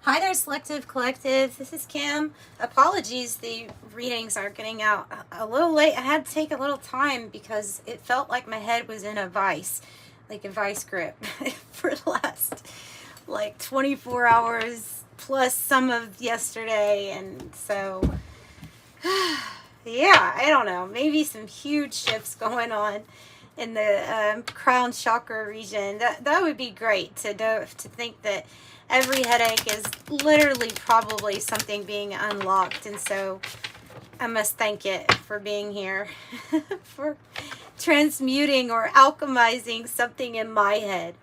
Hi there, Selective Collective. This is Kim. Apologies, the readings are getting out a little late. I had to take a little time because it felt like my head was in a vice, like a vice grip for the last like 24 hours plus some of yesterday. And so, yeah, I don't know. Maybe some huge shifts going on in the crown chakra region. That would be great to know, to think that every headache is literally probably something being unlocked. And so I must thank it for being here, for transmuting or alchemizing something in my head.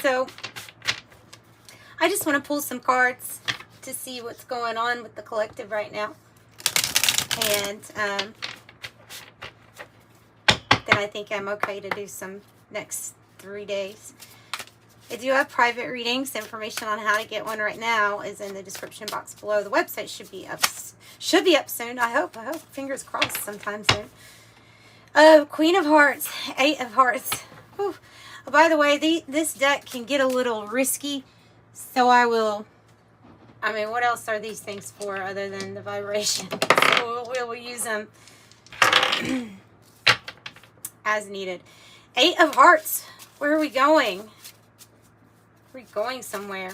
So I just want to pull some cards to see what's going on with the collective right now. And then I think I'm okay to do some next 3 days. I do have private readings. Information on how to get one right now is in the description box below. The website should be up soon. I hope. Fingers crossed sometime soon. Queen of Hearts, 8 of Hearts. Whew. Oh, by the way, this deck can get a little risky, so I mean, what else are these things for other than the vibration? So we'll use them as needed. 8 of Hearts. Where are we going? We're going somewhere.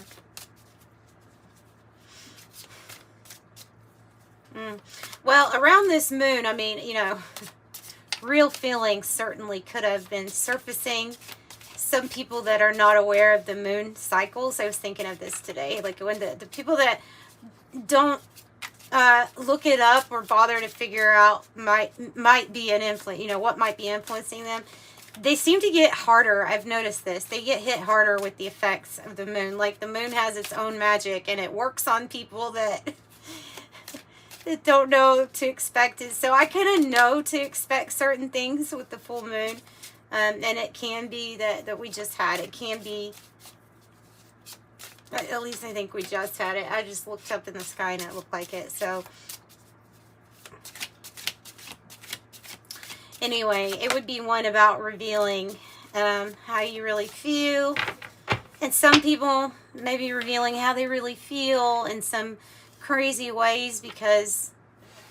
Well, around this moon, I mean, you know, real feelings certainly could have been surfacing. Some people that are not aware of the moon cycles, I was thinking of this today, like when the people that don't look it up or bother to figure out might be an influence, you know, what might be influencing them. They seem to get harder. I've noticed this. They get hit harder with the effects of the moon. Like the moon has its own magic and it works on people that don't know to expect it. So I kind of know to expect certain things with the full moon. And it can be that we just had. It can be, at least I think we just had it. I just looked up in the sky and it looked like it. So anyway, it would be one about revealing how you really feel. And some people maybe revealing how they really feel in some crazy ways because,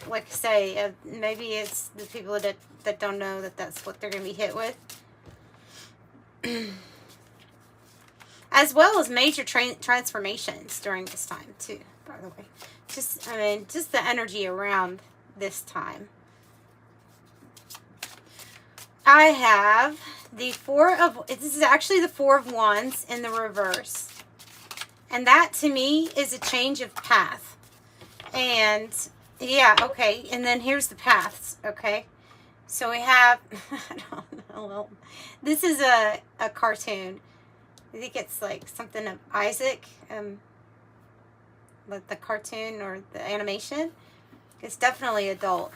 like I say, maybe it's the people that don't know that that's what they're going to be hit with. As well as major transformations during this time, too, by the way. Just the energy around this time. I have the this is actually the 4 of Wands in the reverse. And that to me is a change of path. And yeah, okay. And then here's the paths, okay? So we have, I don't know, well, this is a cartoon. I think it's like something of Isaac, like the cartoon or the animation. It's definitely adult.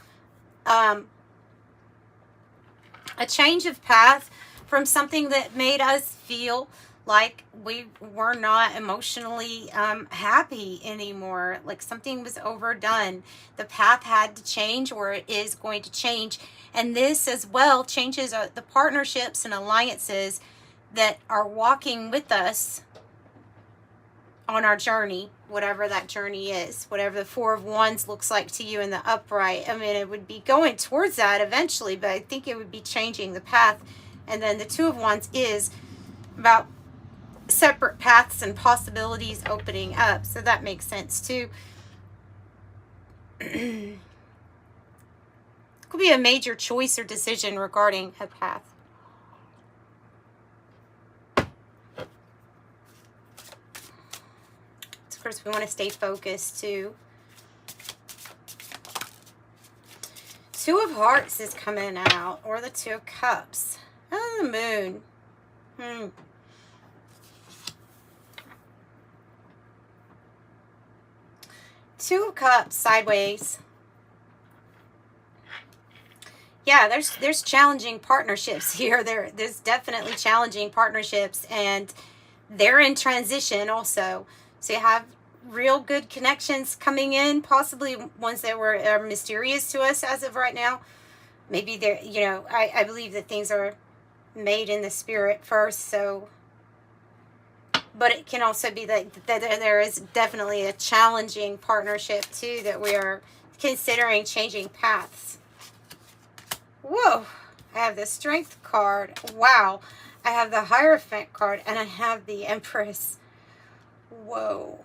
A change of path from something that made us feel like we were not emotionally happy anymore, like something was overdone. The path had to change, or it is going to change. And this as well changes the partnerships and alliances that are walking with us on our journey, whatever that journey is, whatever the 4 of Wands looks like to you in the upright. I mean, it would be going towards that eventually, but I think it would be changing the path. And then the 2 of Wands is about separate paths and possibilities opening up. So that makes sense too. Could be a major choice or decision regarding a path. Of course, we want to stay focused too. 2 of Hearts is coming out, or the 2 of Cups. Oh, the moon. 2 of Cups sideways. Yeah, there's challenging partnerships here. There's definitely challenging partnerships, and they're in transition also. So you have real good connections coming in, possibly ones that are mysterious to us as of right now. Maybe they're, you know, I believe that things are made in the spirit first. So But it can also be that there is definitely a challenging partnership too, that we are considering changing paths. Whoa, I have the Strength card. Wow, I have the Hierophant card, and I have the Empress. Whoa.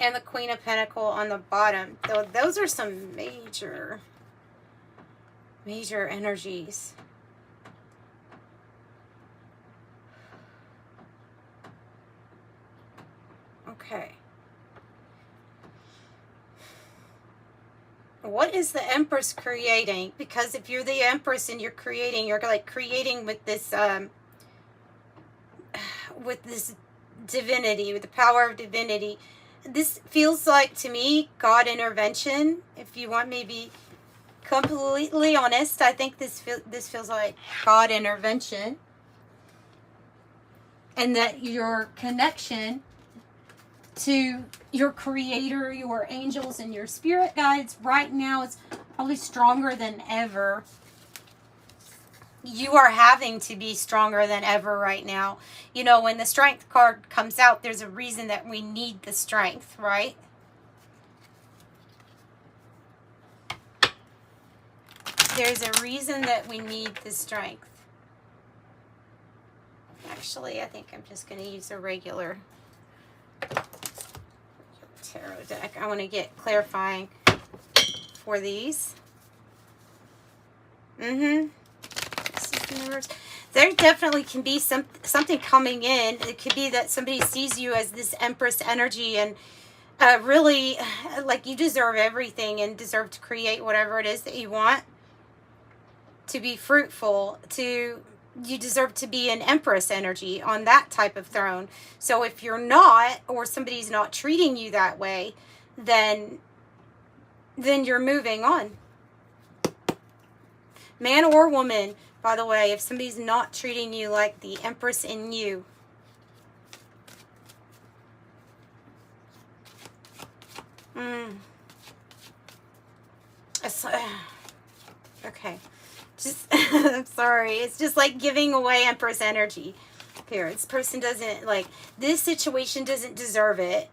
And the Queen of Pentacles on the bottom. So those are some major energies. Okay. What is the Empress creating? Because if you're the Empress and you're creating, you're like creating with this divinity, with the power of divinity. This feels like, to me, God intervention. If you want me to be completely honest, I think this feels like God intervention. And that your connection to your creator, your angels, and your spirit guides right now is probably stronger than ever. You are having to be stronger than ever right now. You know, when the Strength card comes out, there's a reason that we need the strength, right? There's a reason that we need the strength. Actually, I think I'm just going to use a regular tarot deck. I want to get clarifying for these. There definitely can be something coming in. It could be that somebody sees you as this Empress energy and really like you deserve everything and deserve to create whatever it is that you want, to be fruitful, you deserve to be an Empress energy on that type of throne. So if you're not, or somebody's not treating you that way, then you're moving on. Man or woman, by the way, if somebody's not treating you like the Empress in you. Okay. Just, I'm sorry. It's just like giving away Empress energy. Here, this person doesn't, like, this situation doesn't deserve it.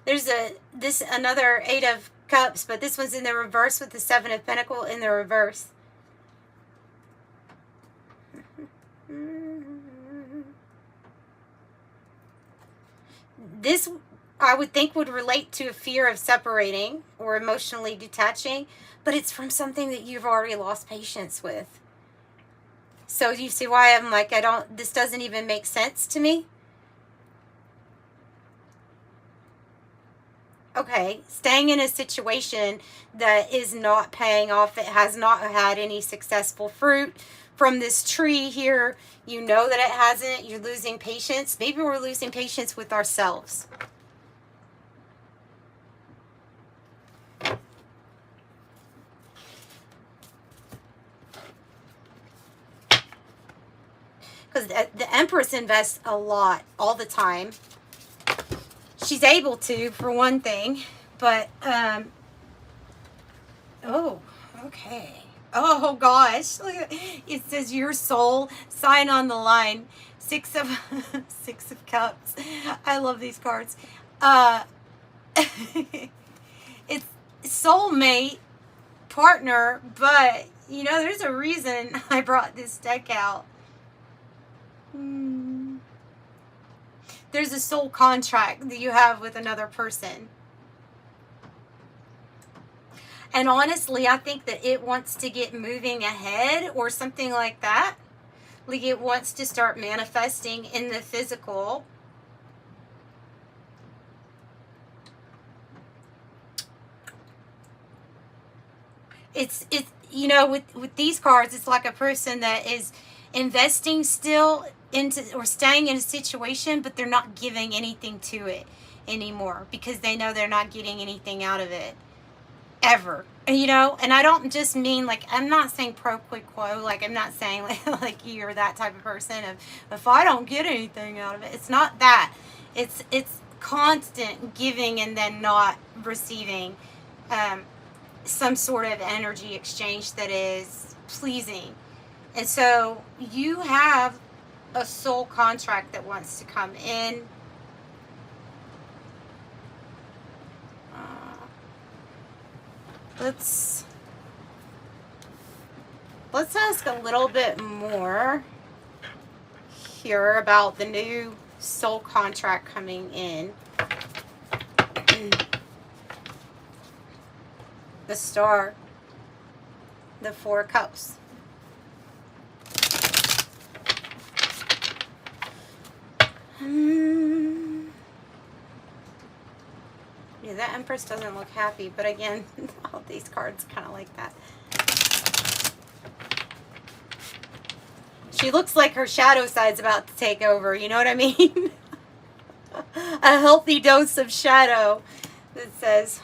There's another 8 of Cups, but this one's in the reverse with the 7 of Pentacles in the reverse. This, I would think, would relate to a fear of separating or emotionally detaching, but it's from something that you've already lost patience with. So you see why I'm like, this doesn't even make sense to me? Okay, staying in a situation that is not paying off, it has not had any successful fruit from this tree here. You know that it hasn't. You're losing patience. Maybe we're losing patience with ourselves. Because the Empress invests a lot all the time. She's able to, for one thing, but, oh, okay. Oh, gosh. Look at, it says your soul, sign on the line. 6 of Cups. I love these cards. It's soulmate, partner, but, you know, there's a reason I brought this deck out. There's a soul contract that you have with another person. And honestly, I think that it wants to get moving ahead or something like that. Like it wants to start manifesting in the physical. It's you know, with these cards, it's like a person that is investing still into or staying in a situation, but they're not giving anything to it anymore because they know they're not getting anything out of it ever. You know, and I don't just mean like, I'm not saying pro quid quo, like I'm not saying like you're that type of person of if I don't get anything out of it. It's not that. It's constant giving and then not receiving. some sort of energy exchange that is pleasing. And so you have a soul contract that wants to come in. Let's ask a little bit more here about the new soul contract coming in. The Star, the Four Cups. Yeah, that Empress doesn't look happy, but again, all these cards kind of like that. She looks like her shadow side's about to take over, you know what I mean? A healthy dose of shadow that says,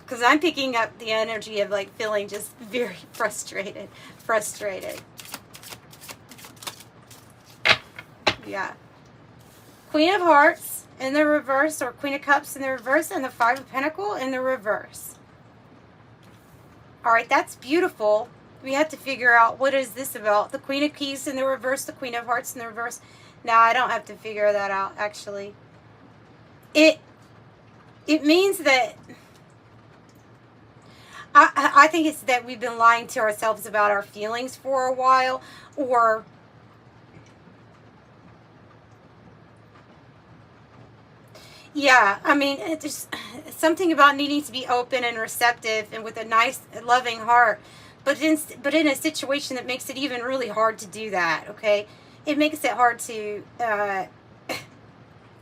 Because I'm picking up the energy of like feeling just very frustrated. Yeah. Queen of Hearts in the reverse, or Queen of Cups in the reverse, and the Five of Pentacles in the reverse. All right, that's beautiful. We have to figure out, what is this about? The Queen of Keys in the reverse, the Queen of Hearts in the reverse. Now, I don't have to figure that out, actually. It means that I think it's that we've been lying to ourselves about our feelings for a while, or yeah, I mean, it's just something about needing to be open and receptive and with a nice, loving heart, but in a situation that makes it even really hard to do that, okay? It makes it hard to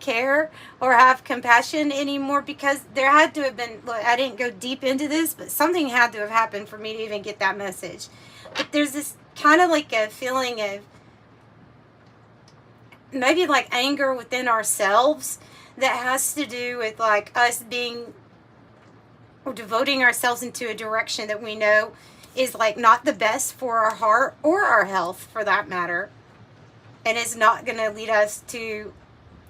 care or have compassion anymore, because there had to have been, look, I didn't go deep into this, but something had to have happened for me to even get that message. But there's this kind of like a feeling of maybe like anger within ourselves that has to do with like us being, or devoting ourselves into a direction that we know is like not the best for our heart or our health for that matter, and is not going to lead us to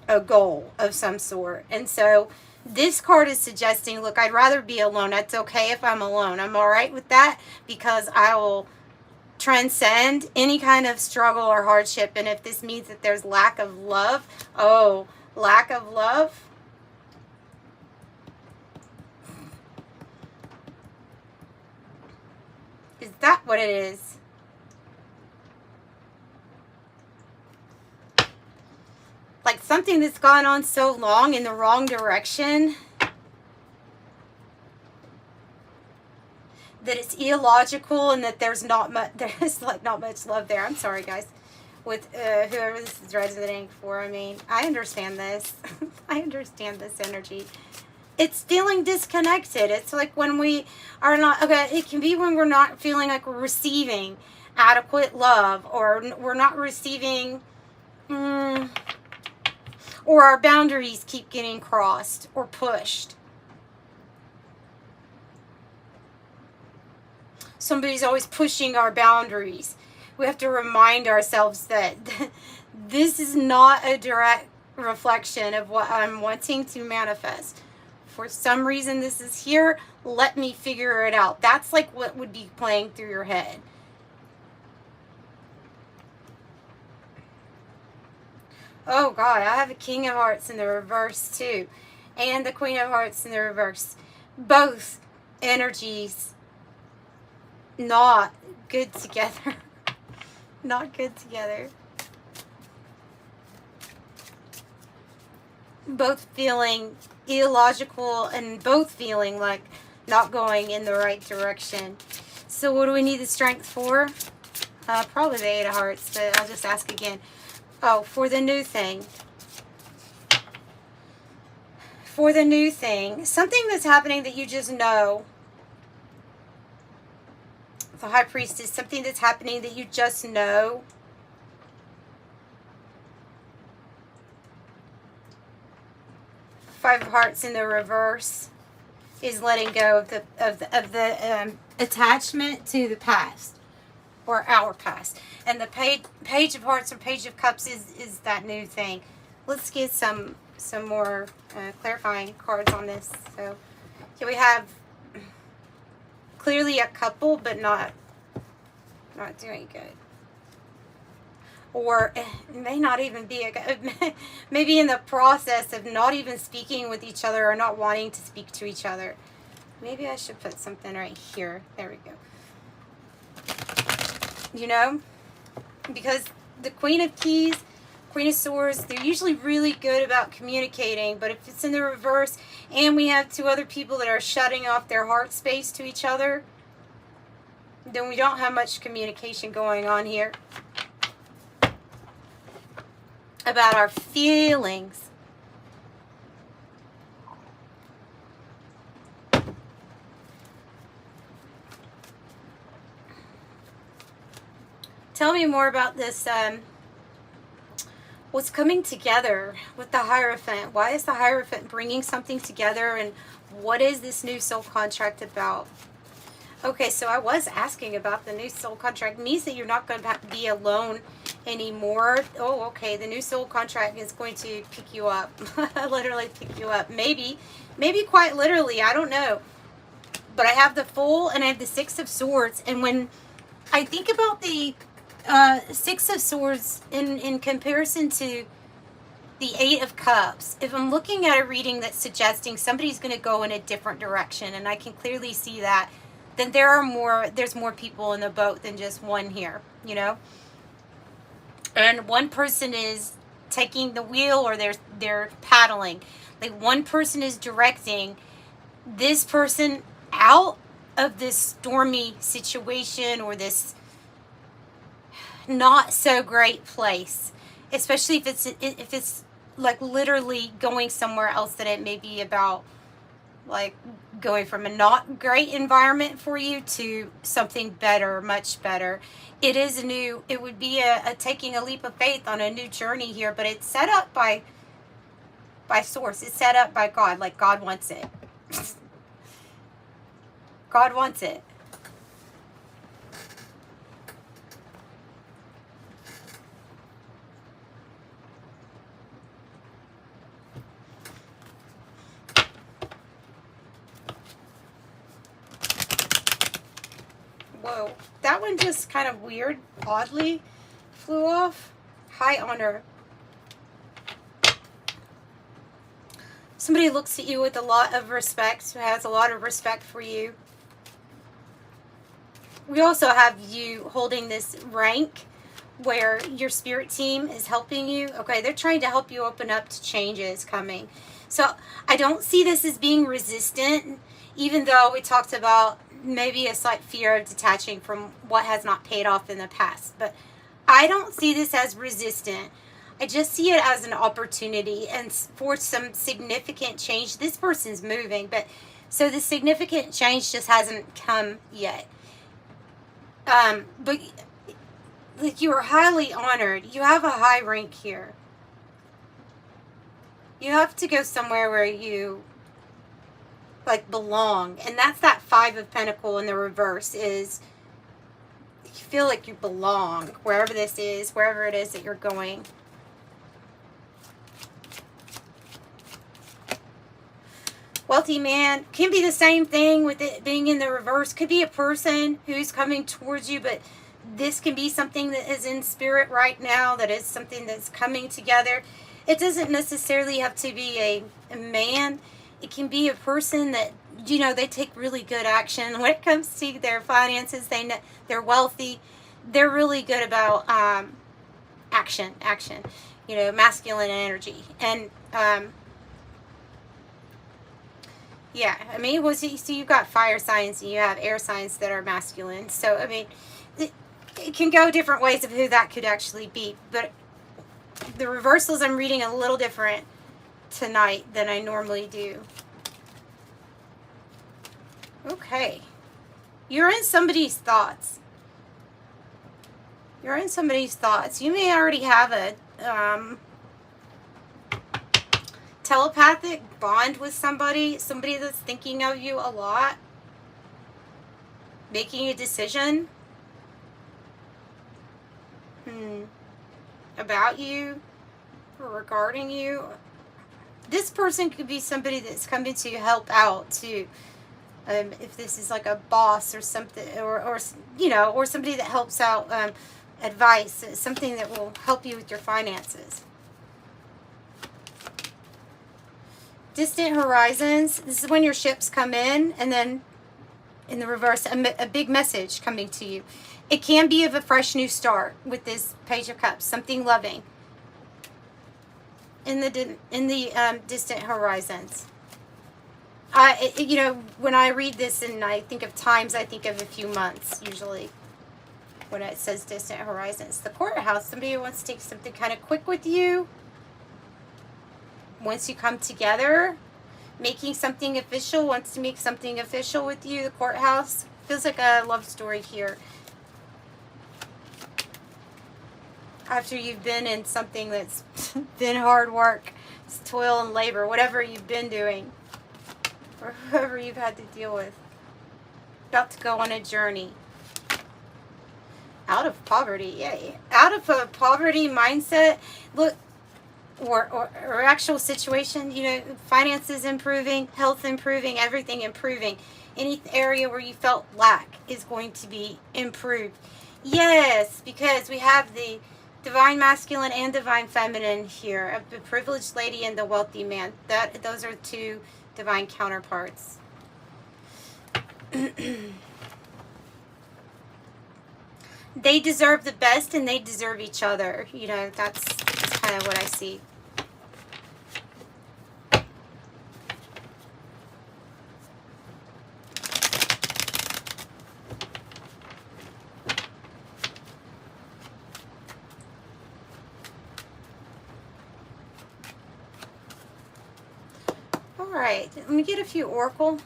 a goal of some sort. And so this card is suggesting, look, I'd rather be alone. That's okay if I'm alone. I'm all right with that, because I will transcend any kind of struggle or hardship. And if this means that there's lack of love, lack of love. Is that what it is? Like something that's gone on so long in the wrong direction that it's illogical, and that there's like not much love there. I'm sorry, guys. With whoever this is resonating for, I mean, I understand this. I understand this energy. It's feeling disconnected. It's like when we are not, okay, it can be when we're not feeling like we're receiving adequate love, or we're not receiving, or our boundaries keep getting crossed or pushed. Somebody's always pushing our boundaries. We have to remind ourselves that this is not a direct reflection of what I'm wanting to manifest. For some reason this is here. Let me figure it out. That's like what would be playing through your head. Oh God, I have a King of Hearts in the reverse too. And the Queen of Hearts in the reverse. Both energies not good together. Not good together. Both feeling illogical, and both feeling like not going in the right direction. So what do we need the strength for? Probably the Eight of Hearts, but I'll just ask again. Oh, for the new thing. For the new thing. Something that's happening that you just know. The High Priestess, something that's happening that you just know. Five of Hearts in the reverse is letting go of the attachment to the past, or our past. And the Page of Hearts or Page of Cups is that new thing. Let's get some some more clarifying cards on this. So here we have clearly a couple, but not doing good. Or it may not even be maybe in the process of not even speaking with each other or not wanting to speak to each other. Maybe I should put something right here. There we go. You know, because the Queen of Keys, Queen of Swords, they're usually really good about communicating, but if it's in the reverse and we have two other people that are shutting off their heart space to each other, then we don't have much communication going on here about our feelings. Tell me more about this, what's coming together with the Hierophant. Why is the Hierophant bringing something together, and what is this new soul contract about? Okay, so I was asking about the new soul contract. It means that you're not going to be alone anymore. Oh, okay. The new soul contract is going to pick you up. Literally pick you up. Maybe quite literally. I don't know. But I have the Fool and I have the Six of Swords. And when I think about the Six of Swords in comparison to the Eight of Cups, if I'm looking at a reading that's suggesting somebody's going to go in a different direction, and I can clearly see that, then there's more people in the boat than just one here, you know? And one person is taking the wheel, or they're paddling. Like, one person is directing this person out of this stormy situation or this not so great place, especially if it's like literally going somewhere else that it may be about, like going from a not great environment for you to something better, much better. It would be a taking a leap of faith on a new journey here, but it's set up by source. It's set up by God, like God wants it. God wants it. Whoa, that one just kind of weird, oddly flew off. High honor. Somebody looks at you with a lot of respect, who has a lot of respect for you. We also have you holding this rank where your spirit team is helping you. Okay, they're trying to help you open up to changes coming. So I don't see this as being resistant, even though we talked about maybe a slight fear of detaching from what has not paid off in the past. But I don't see this as resistant. I just see it as an opportunity and for some significant change. This person's moving, but so the significant change just hasn't come yet. But like, you are highly honored. You have a high rank here. You have to go somewhere where you like belong, and that's that Five of Pentacles in the reverse. Is you feel like you belong wherever this is, wherever it is that you're going. Wealthy man can be the same thing with it being in the reverse. Could be a person who's coming towards you, but this can be something that is in spirit right now, that is something that's coming together. It doesn't necessarily have to be a man. It can be a person that, you know, they take really good action when it comes to their finances. They're wealthy. They're really good about action, you know, masculine energy. And yeah, I mean, so you've got fire signs and you have air signs that are masculine. So, I mean, it can go different ways of who that could actually be. But the reversals I'm reading a little different tonight than I normally do. Okay. You're in somebody's thoughts. You're in somebody's thoughts. You may already have a telepathic bond with somebody that's thinking of you a lot, making a decision about you or regarding you. this person could be somebody that's coming to help out too. If this is like a boss or something, or you know, or somebody that helps out, advice, something that will help you with your finances. Distant horizons, this is when your ships come in, and then in the reverse, a big message coming to you. It can be of a fresh new start with this Page of Cups, something loving in the distant horizons. You know, when I read this and I think of times, I think of a few months usually when it says distant horizons. The courthouse, somebody who wants to take something kind of quick with you. Once you come together, making something official, wants to make something official with you. The courthouse feels like a love story here. After you've been in something that's been hard work, it's toil and labor, whatever you've been doing, or whoever you've had to deal with. About to go on a journey. Out of poverty, yeah. Out of a poverty mindset. Look, or actual situation, you know, finances improving, health improving, everything improving. Any area where you felt lack is going to be improved. Yes, because we have the divine masculine and divine feminine here, the privileged lady and the wealthy man. Those are two divine counterparts. They deserve the best, and they deserve each other. You know, that's kind of what I see. All right, let me get a few oracle.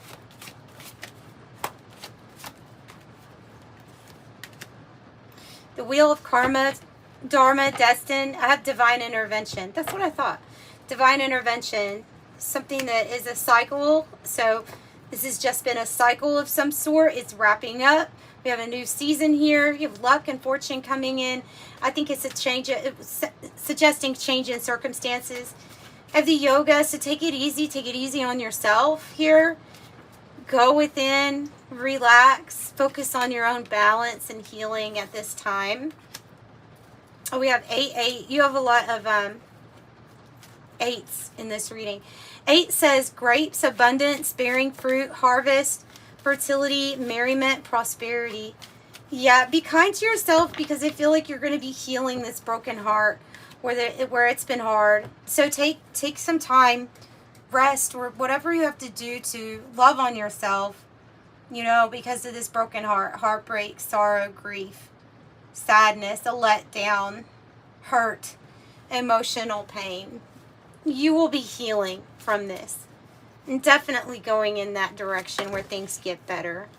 The Wheel of Karma, Dharma, Destined. I have Divine Intervention. That's what I thought. Divine Intervention. Something that is a cycle. So this has just been a cycle of some sort. It's wrapping up. We have a new season here. You have luck and fortune coming in. I think it's a change, suggesting change in circumstances. I have the Yoga, so take it easy on yourself here. Go within, relax, focus on your own balance and healing at this time. Oh, we have 8. You have a lot of 8s in this reading. 8 says grapes, abundance, bearing fruit, harvest, fertility, merriment, prosperity. Yeah, be kind to yourself, because I feel like you're going to be healing this broken heart where it's been hard. So take some time, rest, or whatever you have to do to love on yourself, you know, because of this broken heart, heartbreak, sorrow, grief, sadness, a letdown, hurt, emotional pain. You will be healing from this, and definitely going in that direction where things get better.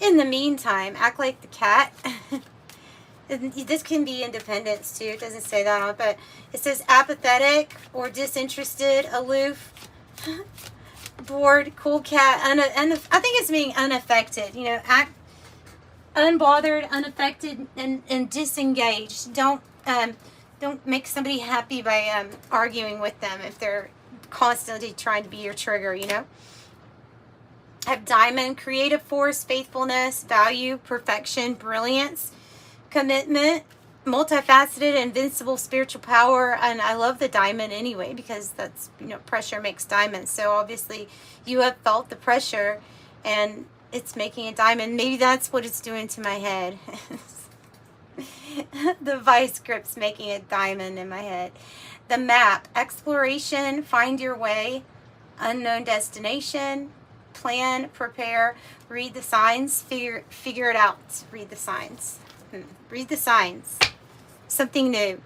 In the meantime, act like the cat. This can be independence too. It doesn't say that on it, but it says apathetic or disinterested, aloof, bored, cool cat. I think it's being unaffected. You know, act unbothered, unaffected, and disengaged. Don't make somebody happy by arguing with them if they're constantly trying to be your trigger. You know. Have diamond, creative force, faithfulness, value, perfection, brilliance, commitment, multifaceted, invincible spiritual power. And I love the diamond anyway, because that's, you know, pressure makes diamonds. So obviously you have felt the pressure and it's making a diamond. Maybe that's what it's doing to my head. The vice grip's making a diamond in my head. The map, exploration, find your way, unknown destination, plan, prepare, read the signs, figure it out. Read the signs. Read the signs. Something new.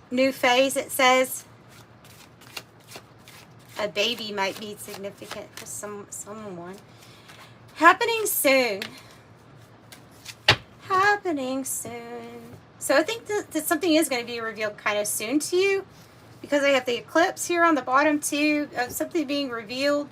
New phase, it says. A baby might be significant for someone. Happening soon. Happening soon. So I think that something is going to be revealed kind of soon to you, because I have the eclipse here on the bottom too, of something being revealed.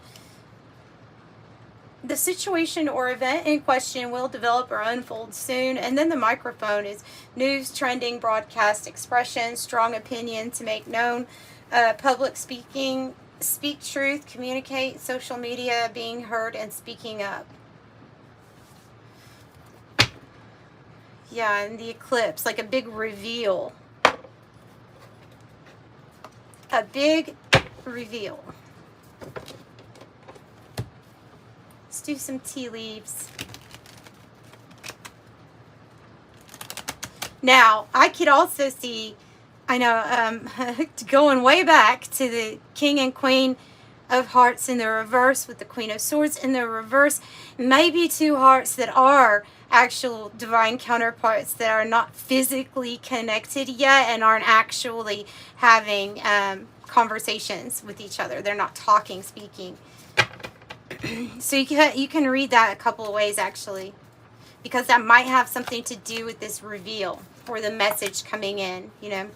The situation or event in question will develop or unfold soon. And then the microphone is news, trending, broadcast, expression, strong opinion to make known, public speaking, speak truth, communicate, social media, being heard, and speaking up. Yeah, and the eclipse, like a big reveal. A big reveal. Let's do some tea leaves. Now, I could also see, I know, going way back to the King and Queen of Hearts in the reverse with the Queen of Swords in the reverse. Maybe two hearts that are actual divine counterparts that are not physically connected yet and aren't actually having conversations with each other. They're not talking, speaking. So you can read that a couple of ways, actually, because that might have something to do with this reveal or the message coming in, you know.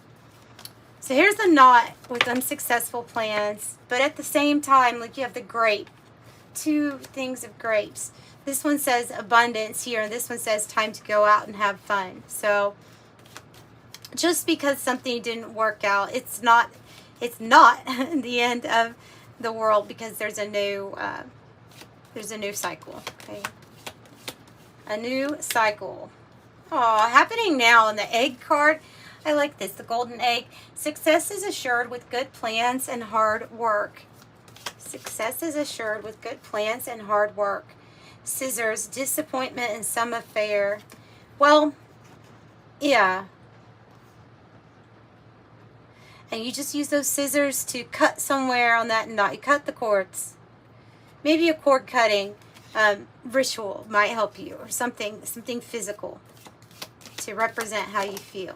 So here's the knot with unsuccessful plans, but at the same time, like you have the grape, two things of grapes. This one says abundance here, and this one says time to go out and have fun. So just because something didn't work out, it's not the end of the world, because there's a new cycle. Okay, a new cycle. Oh, happening now in the egg card. I like this, the golden egg. Success is assured with good plans and hard work. Success is assured with good plans and hard work. Scissors, disappointment in some affair. Well, yeah. And you just use those scissors to cut somewhere on that knot. You cut the cords. Maybe a cord cutting ritual might help you, or something physical to represent how you feel.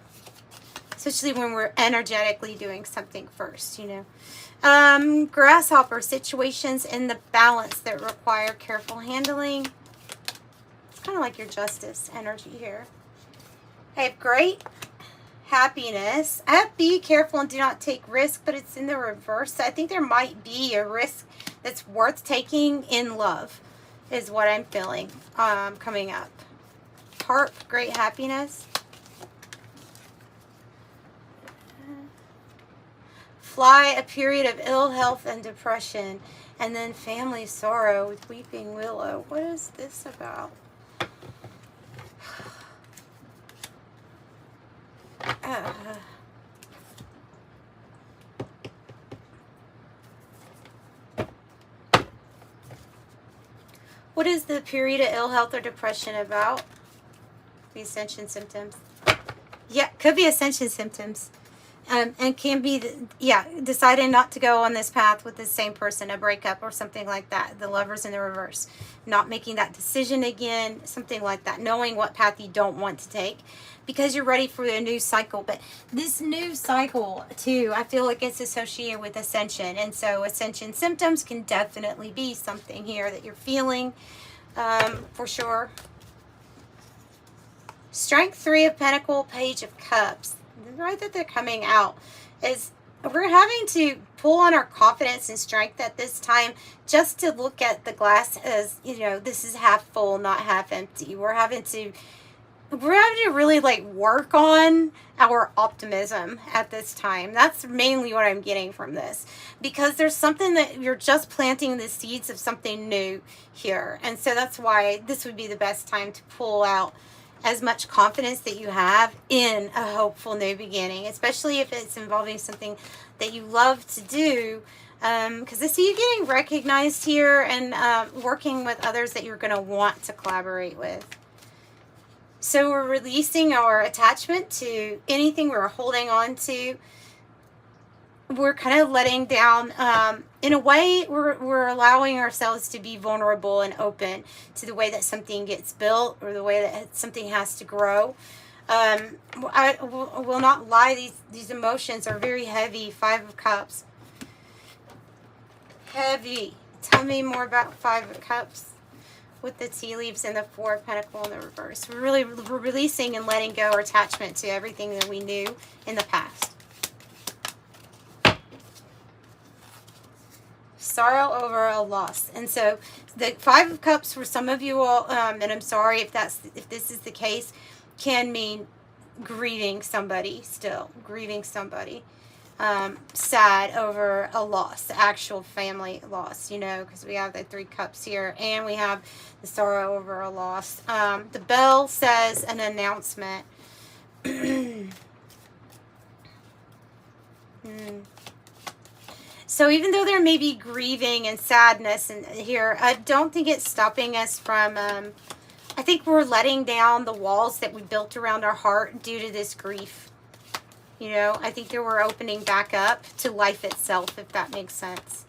Especially when we're energetically doing something first, you know. Grasshopper, situations in the balance that require careful handling. It's kind of like your justice energy here. I have great happiness. I have be careful and do not take risk, but it's in the reverse. So I think there might be a risk that's worth taking in love, is what I'm feeling coming up. Harp, great happiness. Fly, a period of ill health and depression. And then family sorrow with weeping willow. What is this about? What is the period of ill health or depression about? The ascension symptoms. Yeah, could be ascension symptoms. And can be, deciding not to go on this path with the same person, a breakup or something like that. The Lovers in the reverse. Not making that decision again, something like that. Knowing what path you don't want to take because you're ready for a new cycle. But this new cycle, too, I feel like it's associated with ascension. And so ascension symptoms can definitely be something here that you're feeling for sure. Strength, 3 of Pentacles, Page of Cups. Right that they're coming out is we're having to pull on our confidence and strength at this time, just to look at the glass as, you know, this is half full, not half empty. We're having to really like work on our optimism at this time. That's mainly what I'm getting from this, because there's something that you're just planting the seeds of something new here. And so that's why this would be the best time to pull out as much confidence that you have in a hopeful new beginning, especially if it's involving something that you love to do, because I see you getting recognized here and working with others that you're going to want to collaborate with. So we're releasing our attachment to anything we're holding on to. We're kind of letting down, in a way, we're allowing ourselves to be vulnerable and open to the way that something gets built or the way that something has to grow. I will not lie, these emotions are very heavy. 5 of Cups. Heavy. Tell me more about 5 of Cups with the tea leaves and the 4 of Pentacles in the reverse. We're releasing and letting go our attachment to everything that we knew in the past. Sorrow over a loss. And so the 5 of Cups for some of you all, and I'm sorry if this is the case, can mean grieving somebody still. Grieving somebody. sad over a loss, the actual family loss, you know, because we have the 3 cups here, and we have the sorrow over a loss. The bell says an announcement. So even though there may be grieving and sadness in here, I don't think it's stopping us from, I think we're letting down the walls that we built around our heart due to this grief. You know, I think that we're opening back up to life itself, if that makes sense.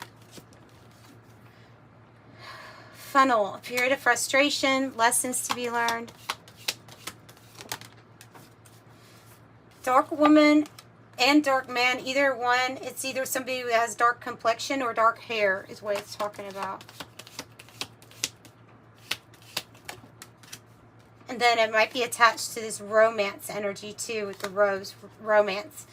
Funnel, a period of frustration, lessons to be learned. Dark woman and dark man, either one, it's either somebody who has dark complexion or dark hair is what it's talking about. And then it might be attached to this romance energy too, with the rose, romance.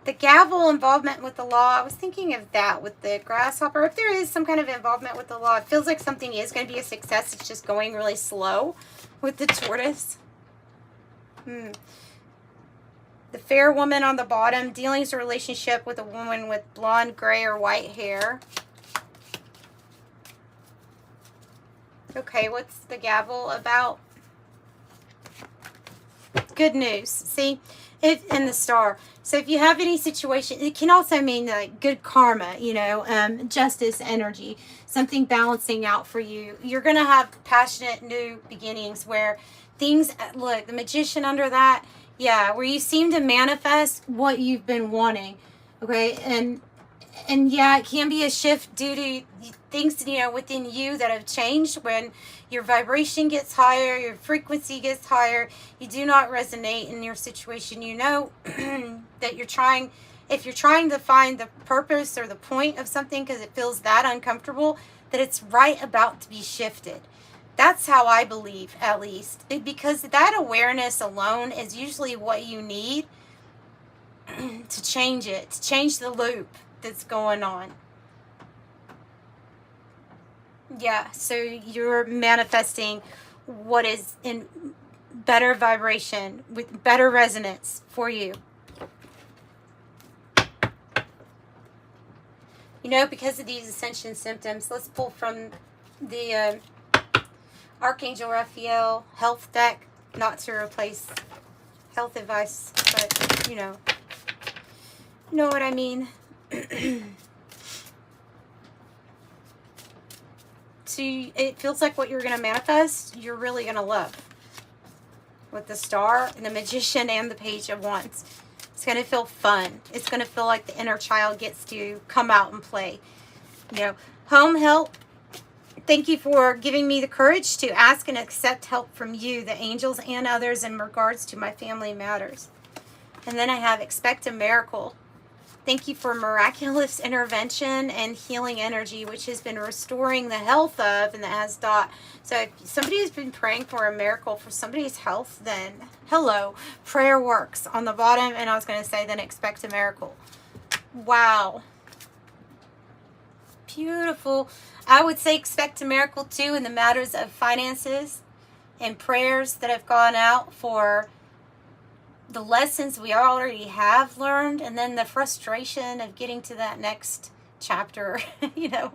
The gavel, involvement with the law. I was thinking of that with the grasshopper. If there is some kind of involvement with the law, it feels like something is going to be a success. It's just going really slow with the tortoise. The fair woman on the bottom, dealings or relationship with a woman with blonde, gray, or white hair. Okay, what's the gavel about? Good news. See, it in the star. So if you have any situation, it can also mean like good karma, you know, justice energy, something balancing out for you. You're going to have passionate new beginnings where things, look, the magician under that, yeah, where you seem to manifest what you've been wanting. Okay. And yeah, it can be a shift due to things, you know, within you that have changed. When your vibration gets higher, your frequency gets higher, you do not resonate in your situation. You know that you're trying, if you're trying to find the purpose or the point of something because it feels that uncomfortable, that it's right about to be shifted. That's how I believe, at least. Because that awareness alone is usually what you need to change it, to change the loop that's going on. Yeah, so you're manifesting what is in better vibration, with better resonance for you. You know, because of these ascension symptoms, let's pull from the Archangel Raphael health deck, not to replace health advice, but you know what I mean. So it feels like what you're going to manifest, you're really going to love. With the star and the magician and the page of wands. It's going to feel fun. It's going to feel like the inner child gets to come out and play. You know, home help. Thank you for giving me the courage to ask and accept help from you, the angels and others, in regards to my family matters. And then I have expect a miracle. Thank you for miraculous intervention and healing energy, which has been restoring the health of and the as-dot. So if somebody has been praying for a miracle for somebody's health, then hello, prayer works on the bottom. And I was going to say, then expect a miracle. Wow. Beautiful. I would say expect a miracle too in the matters of finances and prayers that have gone out for the lessons we already have learned, and then the frustration of getting to that next chapter, you know,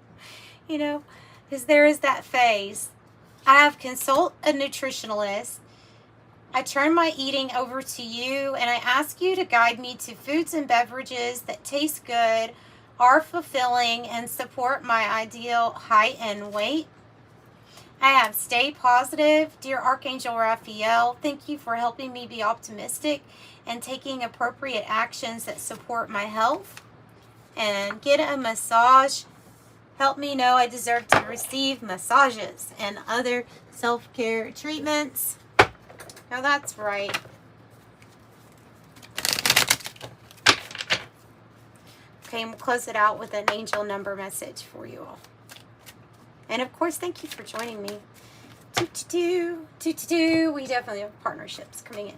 because there is that phase. I have consult a nutritionalist. I turn my eating over to you, and I ask you to guide me to foods and beverages that taste good, are fulfilling, and support my ideal height and weight. I have stay positive. Dear Archangel Raphael, thank you for helping me be optimistic and taking appropriate actions that support my health. And get a massage. Help me know I deserve to receive massages and other self-care treatments. Now that's right. Okay, and we'll close it out with an angel number message for you all. And of course, thank you for joining me. We definitely have partnerships coming in,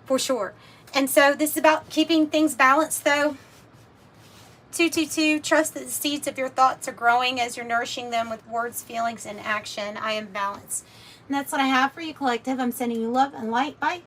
for sure. And so this is about keeping things balanced, though. 222, trust that the seeds of your thoughts are growing as you're nourishing them with words, feelings, and action. I am balanced. And that's what I have for you, collective. I'm sending you love and light. Bye.